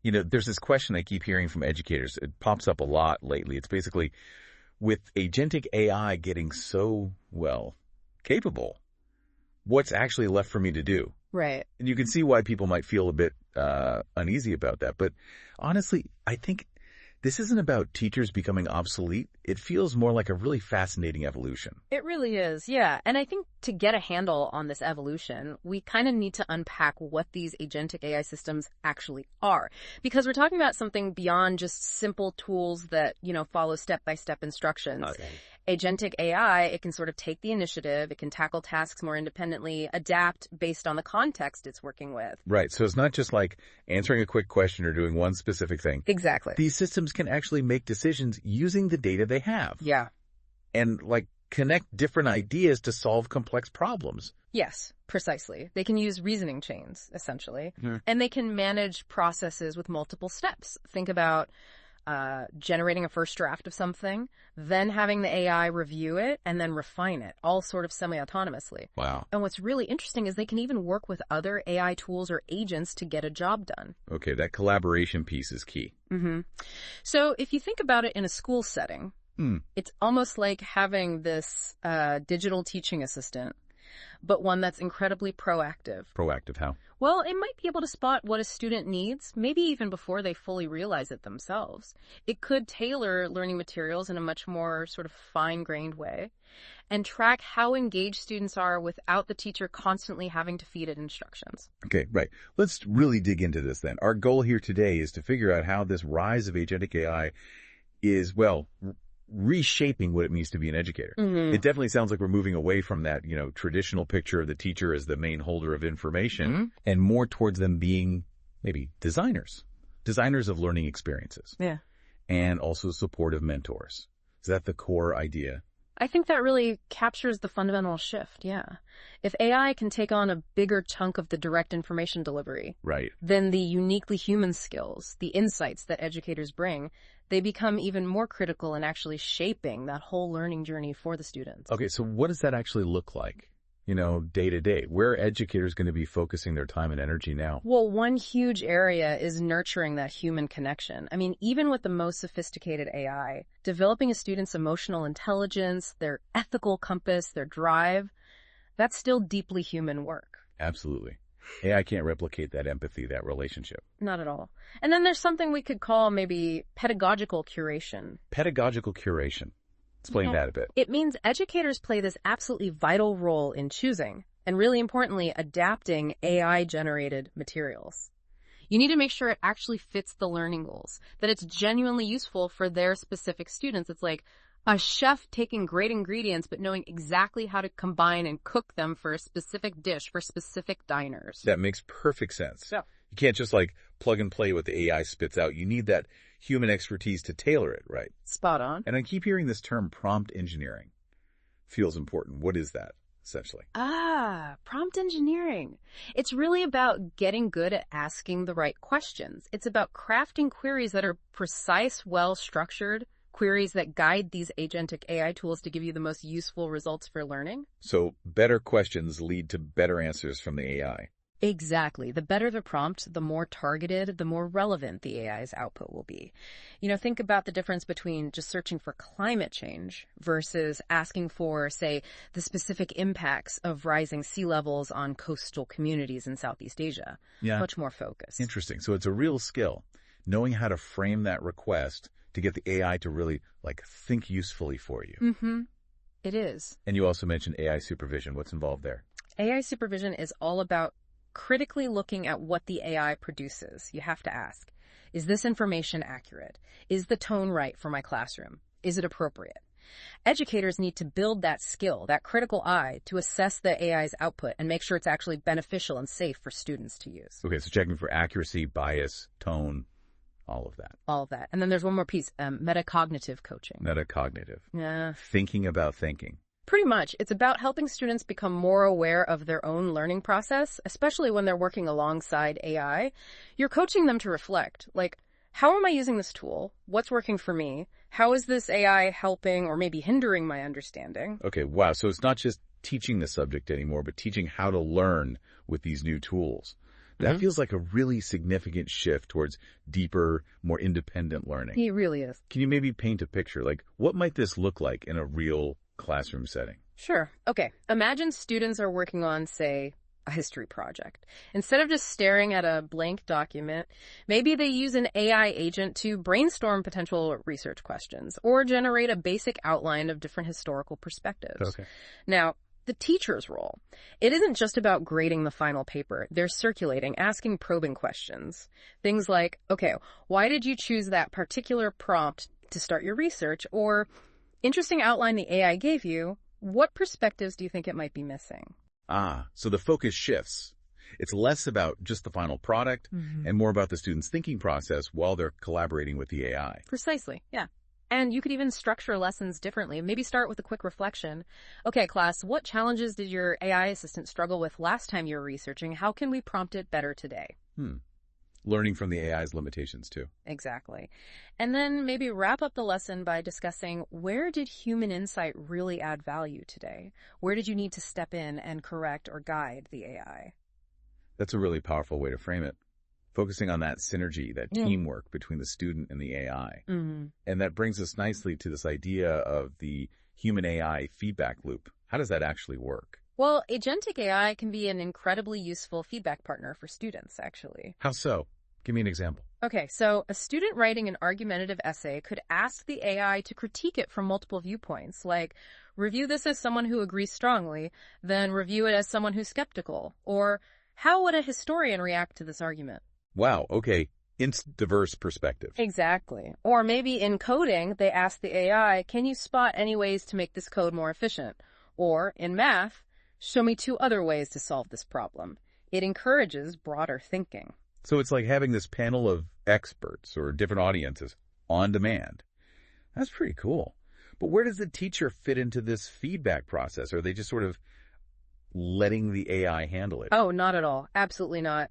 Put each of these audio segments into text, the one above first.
There's this question I keep hearing from educators. It pops up a lot lately. It's basically, with agentic AI getting so, well, capable, what's actually left for me to do? Right. And you can see why people might feel a bit uneasy about that. But honestly, I think this isn't about teachers becoming obsolete. It feels more like a really fascinating evolution. It really is, yeah. And I think to get a handle on this evolution, we kind of need to unpack what these agentic AI systems actually are. Because we're talking about something beyond just simple tools that, follow step-by-step instructions. Okay. Agentic AI, it can sort of take the initiative, it can tackle tasks more independently, adapt based on the context it's working with. Right. So it's not just like answering a quick question or doing one specific thing. Exactly. These systems can actually make decisions using the data they have. Yeah. And connect different ideas to solve complex problems. Yes, precisely. They can use reasoning chains, essentially. Yeah. And they can manage processes with multiple steps. Think about generating a first draft of something, then having the AI review it, and then refine it, all sort of semi-autonomously. Wow. And what's really interesting is they can even work with other AI tools or agents to get a job done. Okay, that collaboration piece is key. Mm-hmm. So if you think about it in a school setting, it's almost like having this digital teaching assistant, but one that's incredibly proactive. Proactive how? Well, it might be able to spot what a student needs, maybe even before they fully realize it themselves. It could tailor learning materials in a much more sort of fine-grained way and track how engaged students are without the teacher constantly having to feed it instructions. Okay, right. Let's really dig into this then. Our goal here today is to figure out how this rise of agentic AI is, reshaping what it means to be an educator. Mm-hmm. It definitely sounds like we're moving away from that, traditional picture of the teacher as the main holder of information and more towards them being maybe designers of learning experiences. Yeah. And also supportive mentors. Is that the core idea? I think that really captures the fundamental shift, yeah. If AI can take on a bigger chunk of the direct information delivery, right, then the uniquely human skills, the insights that educators bring, they become even more critical in actually shaping that whole learning journey for the students. Okay, so what does that actually look like? Day to day? Where are educators going to be focusing their time and energy now? Well, one huge area is nurturing that human connection. I mean, even with the most sophisticated AI, developing a student's emotional intelligence, their ethical compass, their drive, that's still deeply human work. Absolutely. AI can't replicate that empathy, that relationship. Not at all. And then there's something we could call maybe pedagogical curation. Pedagogical curation. Explain that a bit. It means educators play this absolutely vital role in choosing, and really importantly, adapting AI-generated materials. You need to make sure it actually fits the learning goals, that it's genuinely useful for their specific students. It's like a chef taking great ingredients, but knowing exactly how to combine and cook them for a specific dish for specific diners. That makes perfect sense. Yeah. You can't just plug and play what the AI spits out. You need that human expertise to tailor it, right? Spot on. And I keep hearing this term prompt engineering. Feels important. What is that, essentially? Prompt engineering. It's really about getting good at asking the right questions. It's about crafting queries that are precise, well-structured, queries that guide these agentic AI tools to give you the most useful results for learning. So better questions lead to better answers from the AI. Exactly. The better the prompt, the more targeted, the more relevant the AI's output will be. Think about the difference between just searching for climate change versus asking for, say, the specific impacts of rising sea levels on coastal communities in Southeast Asia. Yeah. Much more focused. Interesting. So it's a real skill, knowing how to frame that request to get the AI to really, think usefully for you. Mm-hmm. It is. And you also mentioned AI supervision. What's involved there? AI supervision is all about critically looking at what the AI produces. You have to ask, is this information accurate? Is the tone right for my classroom? Is it appropriate? Educators need to build that skill, that critical eye, to assess the AI's output and make sure it's actually beneficial and safe for students to use. Okay, so checking for accuracy, bias, tone, all of that. All of that. And then there's one more piece, metacognitive coaching. Metacognitive. Yeah. Thinking about thinking. Pretty much. It's about helping students become more aware of their own learning process, especially when they're working alongside AI. You're coaching them to reflect, how am I using this tool? What's working for me? How is this AI helping or maybe hindering my understanding? Okay, wow. So it's not just teaching the subject anymore, but teaching how to learn with these new tools. That feels like a really significant shift towards deeper, more independent learning. He really is. Can you maybe paint a picture? Like, what might this look like in a real classroom setting? Sure. Okay. Imagine students are working on, say, a history project. Instead of just staring at a blank document, maybe they use an AI agent to brainstorm potential research questions or generate a basic outline of different historical perspectives. Okay. Now, the teacher's role. It isn't just about grading the final paper. They're circulating, asking probing questions. Things like, okay, why did you choose that particular prompt to start your research? Or, interesting outline the AI gave you, what perspectives do you think it might be missing? So the focus shifts. It's less about just the final product and more about the student's thinking process while they're collaborating with the AI. Precisely, yeah. And you could even structure lessons differently. Maybe start with a quick reflection. Okay, class, what challenges did your AI assistant struggle with last time you were researching? How can we prompt it better today? Learning from the AI's limitations, too. Exactly. And then maybe wrap up the lesson by discussing, where did human insight really add value today? Where did you need to step in and correct or guide the AI? That's a really powerful way to frame it. Focusing on that synergy, that teamwork between the student and the AI. And that brings us nicely to this idea of the human-AI feedback loop. How does that actually work? Well, Agentic AI can be an incredibly useful feedback partner for students, actually. How so? Give me an example. Okay, so a student writing an argumentative essay could ask the AI to critique it from multiple viewpoints, like review this as someone who agrees strongly, then review it as someone who's skeptical, or how would a historian react to this argument? Wow, okay. Diverse perspective. Exactly. Or maybe in coding, they ask the AI, can you spot any ways to make this code more efficient? Or in math, show me 2 other ways to solve this problem. It encourages broader thinking. So it's like having this panel of experts or different audiences on demand. That's pretty cool. But where does the teacher fit into this feedback process? Are they just sort of letting the AI handle it? Oh, not at all. Absolutely not.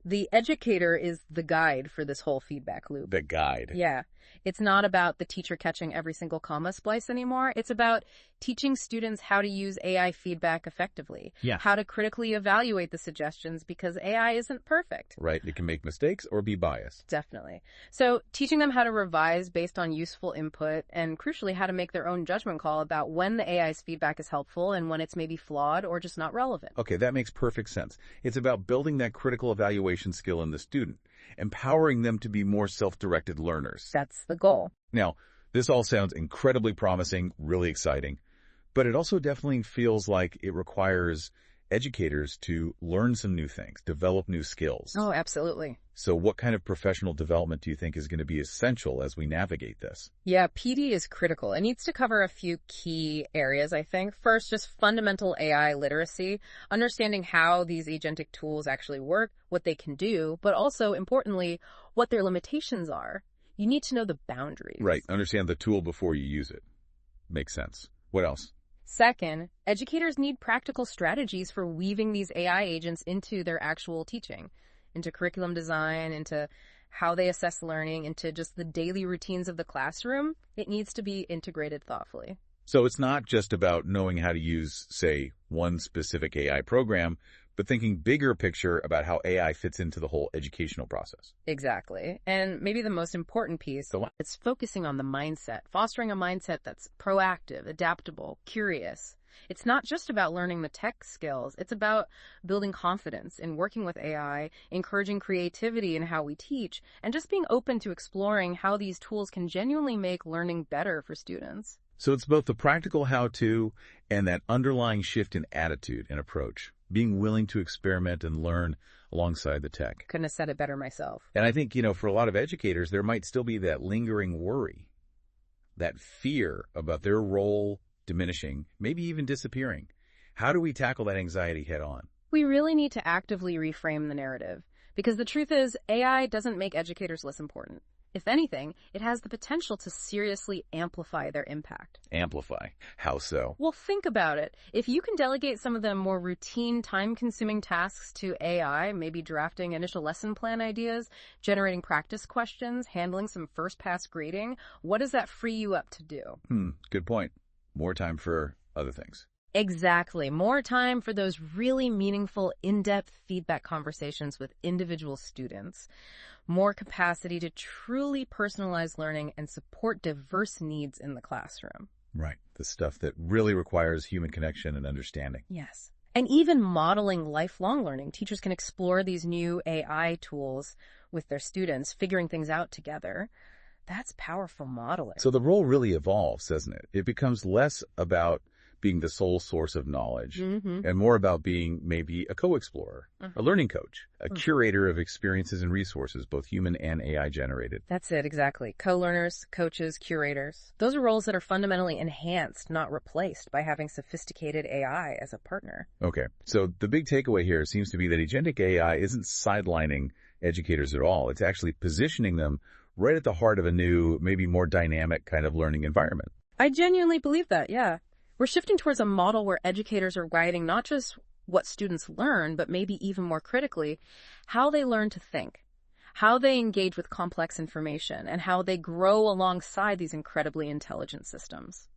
The educator is the guide for this whole feedback loop. The guide. Yeah. It's not about the teacher catching every single comma splice anymore. It's about teaching students how to use AI feedback effectively. Yeah. How to critically evaluate the suggestions, because AI isn't perfect. Right. It can make mistakes or be biased. Definitely. So teaching them how to revise based on useful input, and crucially how to make their own judgment call about when the AI's feedback is helpful and when it's maybe flawed or just not relevant. Okay, that makes perfect sense. It's about building that critical evaluation skill in the student, empowering them to be more self-directed learners. That's the goal. Now, this all sounds incredibly promising, really exciting, but it also definitely feels like it requires educators to learn some new things, develop new skills. Oh, absolutely. So what kind of professional development do you think is going to be essential as we navigate this? Yeah, PD is critical. It needs to cover a few key areas, I think. First, just fundamental AI literacy, understanding how these agentic tools actually work, what they can do, but also, importantly, what their limitations are. You need to know the boundaries. Right. Understand the tool before you use it. Makes sense. What else? Second, educators need practical strategies for weaving these AI agents into their actual teaching, into curriculum design, into how they assess learning, into just the daily routines of the classroom. It needs to be integrated thoughtfully. So it's not just about knowing how to use, say, one specific AI program, but thinking bigger picture about how AI fits into the whole educational process. Exactly. And maybe the most important piece, it's focusing on the mindset, fostering a mindset that's proactive, adaptable, curious. It's not just about learning the tech skills. It's about building confidence in working with AI, encouraging creativity in how we teach, and just being open to exploring how these tools can genuinely make learning better for students. So it's both the practical how-to and that underlying shift in attitude and approach, being willing to experiment and learn alongside the tech. Couldn't have said it better myself. And I think, for a lot of educators, there might still be that lingering worry, that fear about their role diminishing, maybe even disappearing. How do we tackle that anxiety head on? We really need to actively reframe the narrative, because the truth is, AI doesn't make educators less important. If anything, it has the potential to seriously amplify their impact. Amplify? How so? Well, think about it. If you can delegate some of the more routine, time-consuming tasks to AI, maybe drafting initial lesson plan ideas, generating practice questions, handling some first-pass grading, what does that free you up to do? Good point. More time for other things. Exactly. More time for those really meaningful, in-depth feedback conversations with individual students. More capacity to truly personalize learning and support diverse needs in the classroom. Right. The stuff that really requires human connection and understanding. Yes. And even modeling lifelong learning. Teachers can explore these new AI tools with their students, figuring things out together. That's powerful modeling. So the role really evolves, doesn't it? It becomes less about being the sole source of knowledge and more about being maybe a co-explorer, a learning coach, a curator of experiences and resources, both human and AI generated. That's it, exactly. Co-learners, coaches, curators. Those are roles that are fundamentally enhanced, not replaced, by having sophisticated AI as a partner. Okay, so the big takeaway here seems to be that agentic AI isn't sidelining educators at all. It's actually positioning them right at the heart of a new, maybe more dynamic kind of learning environment. I genuinely believe that, yeah. We're shifting towards a model where educators are guiding not just what students learn, but maybe even more critically, how they learn to think, how they engage with complex information, and how they grow alongside these incredibly intelligent systems.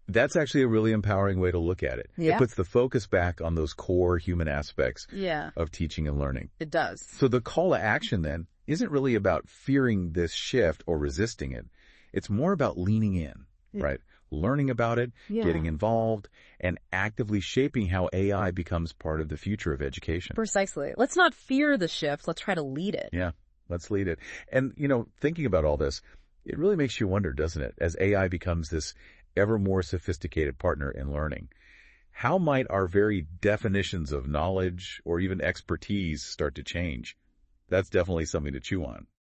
That's actually a really empowering way to look at it. Yeah. It puts the focus back on those core human aspects Yeah, of teaching and learning. it does. So the call to action then isn't really about fearing this shift or resisting it. It's more about leaning in, right? Learning about it, getting involved, and actively shaping how AI becomes part of the future of education. Precisely. Let's not fear the shift. Let's try to lead it. Yeah, let's lead it. And, thinking about all this, it really makes you wonder, doesn't it, as AI becomes this ever more sophisticated partner in learning, how might our very definitions of knowledge or even expertise start to change? That's definitely something to chew on.